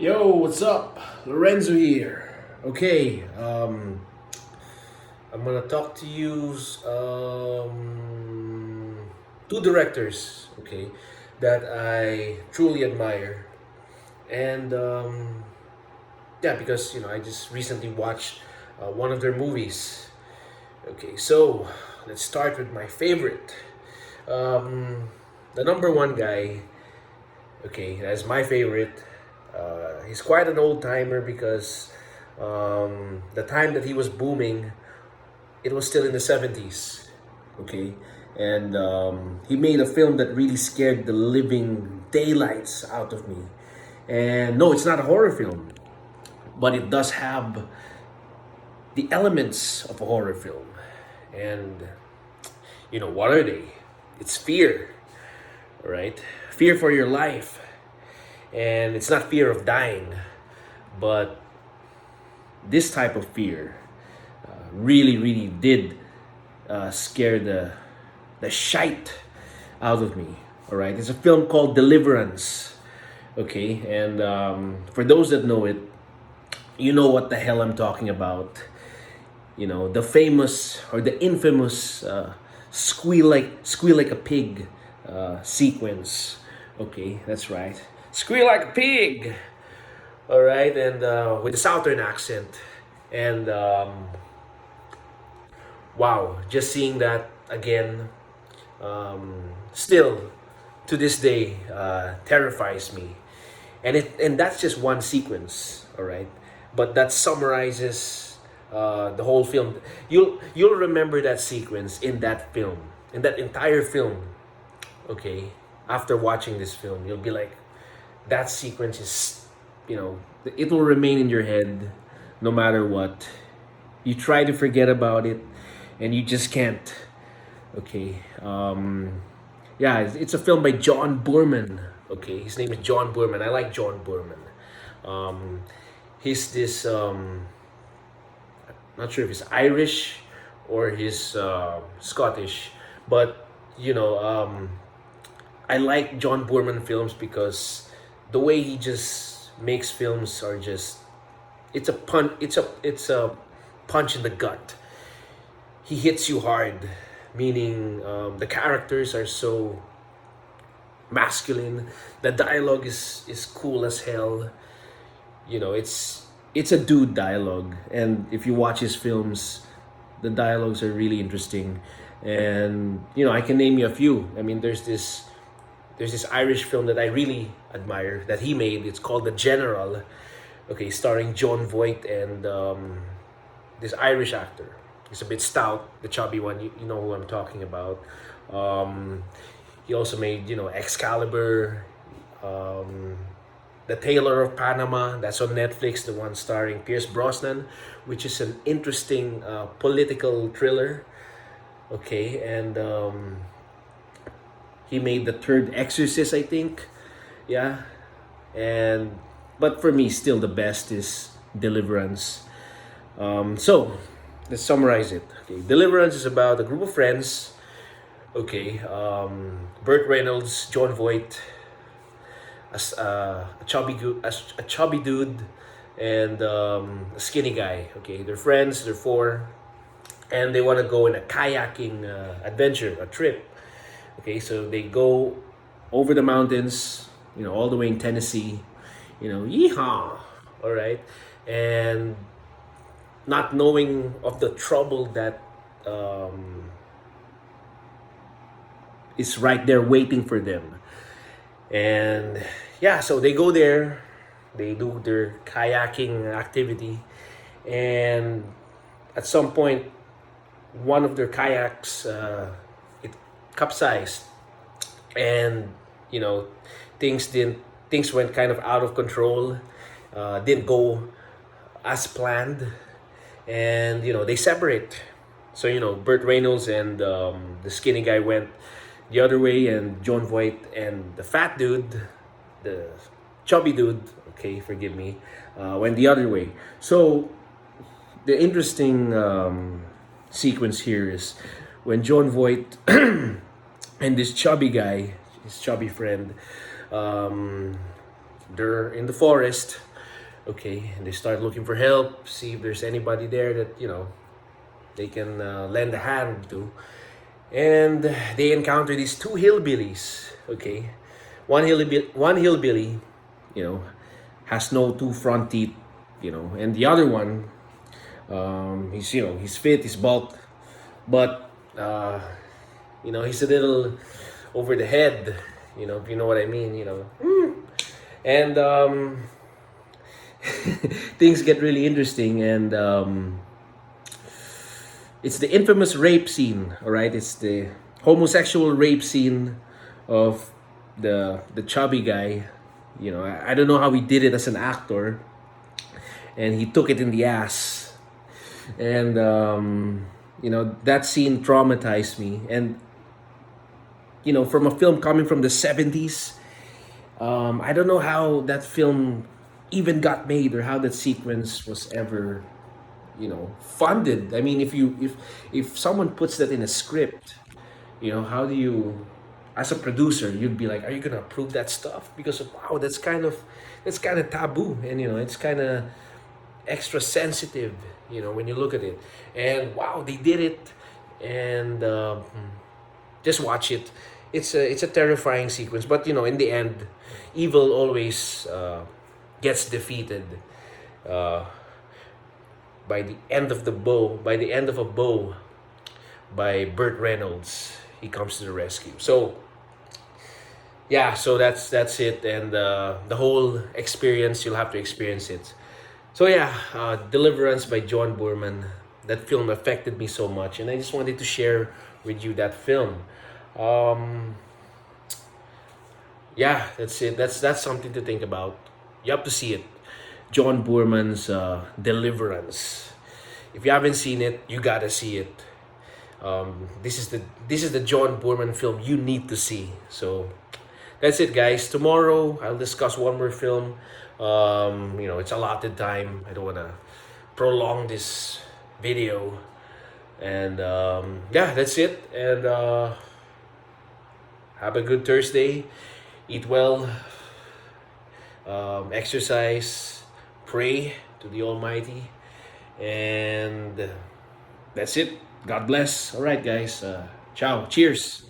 Yo, what's up? Lorenzo here. Okay, I'm gonna talk to you. Two directors, okay, that I truly admire, and yeah, because I just recently watched one of their movies. Okay, so let's start with my favorite. The number one guy. Okay, that's my favorite. He's quite an old timer because the time that he was booming, it was still in the 70s. Okay, and he made a film that really scared the living daylights out of me. And no, it's not a horror film, but it does have the elements of a horror film. And what are they? It's fear, right? Fear for your life. And it's not fear of dying, but this type of fear really, really did scare the shite out of me. All right, it's a film called Deliverance. Okay, and for those that know it, you know what the hell I'm talking about. The famous or the infamous squeal like a pig sequence. Okay, that's right. Squeal like a pig. All right, and with a southern accent, and wow, just seeing that again, still to this day terrifies me, and that's just one sequence. All right, but that summarizes the whole film. You'll remember that sequence in that film, in that entire film. Okay, after watching this film, you'll be like, that sequence is, it will remain in your head no matter what. You try to forget about it, and you just can't. Okay. Yeah, it's a film by John Boorman. Okay, his name is John Boorman. I like John Boorman. Um, he's this. Not sure if he's Irish or he's Scottish, but you know, I like John Boorman films because the way he just makes films are just, it's a punch in the gut. He hits you hard, meaning the characters are so masculine. The dialogue is cool as hell. It's a dude dialogue, and if you watch his films, the dialogues are really interesting. And I can name you a few. I mean, there's this Irish film that I really admire that he made. It's called The General. Okay, starring John Voight and this Irish actor. He's a bit stout, the chubby one. You know who I'm talking about. Um, he also made, Excalibur, The Tailor of Panama. That's on Netflix. The one starring Pierce Brosnan, which is an interesting political thriller. Okay, and he made the third Exorcist, I think. Yeah, and but for me, still the best is Deliverance. So let's summarize it. Okay, Deliverance is about a group of friends. Okay, Burt Reynolds, John Voight, a chubby dude, and a skinny guy. Okay, they're friends. They're four, and they want to go in a kayaking adventure, a trip. Okay, so they go over the mountains, all the way in Tennessee. Yeehaw! All right, and not knowing of the trouble that is right there waiting for them. And yeah, so they go there, they do their kayaking activity, and at some point, one of their kayaks it capsized, and you know things went kind of out of control, didn't go as planned, and they separate. So Burt Reynolds and the skinny guy went the other way, and John Voight and the fat dude, the chubby dude, okay, forgive me, went the other way. So the interesting sequence here is when John Voight and this chubby guy, his chubby friend, they're in the forest. Okay, and they start looking for help, see if there's anybody there that they can lend a hand to. And they encounter these two hillbillies. Okay, one hillbilly, you know, has no two front teeth, and the other one, he's fit, he's bulked, but he's a little over the head, if you know what I mean, and things get really interesting, and it's the infamous rape scene. All right, it's the homosexual rape scene of the chubby guy. I don't know how he did it as an actor, and he took it in the ass, and that scene traumatized me. And from a film coming from the 70s, I don't know how that film even got made, or how that sequence was ever funded. I mean, if someone puts that in a script, how do you, as a producer, you'd be like, are you gonna approve that stuff? Because wow, that's kind of taboo, and it's kind of extra sensitive, when you look at it. And wow, they did it, and just watch it. It's a terrifying sequence, but in the end, evil always gets defeated. Uh, by the end of the bow, by the end of a bow, by Burt Reynolds, he comes to the rescue. So yeah, so that's it, and the whole experience, you'll have to experience it. So yeah, Deliverance by John Boorman. That film affected me so much, and I just wanted to share with you that film. Um, yeah, that's it. That's something to think about. You have to see it. John Boorman's Deliverance. If you haven't seen it, you gotta see it. This is the John Boorman film you need to see. So that's it, guys. Tomorrow I'll discuss one more film. It's allotted time. I don't wanna prolong this video. And yeah, that's it. And have a good Thursday. Eat well. Exercise. Pray to the Almighty. And that's it. God bless. All right, guys. Ciao. Cheers.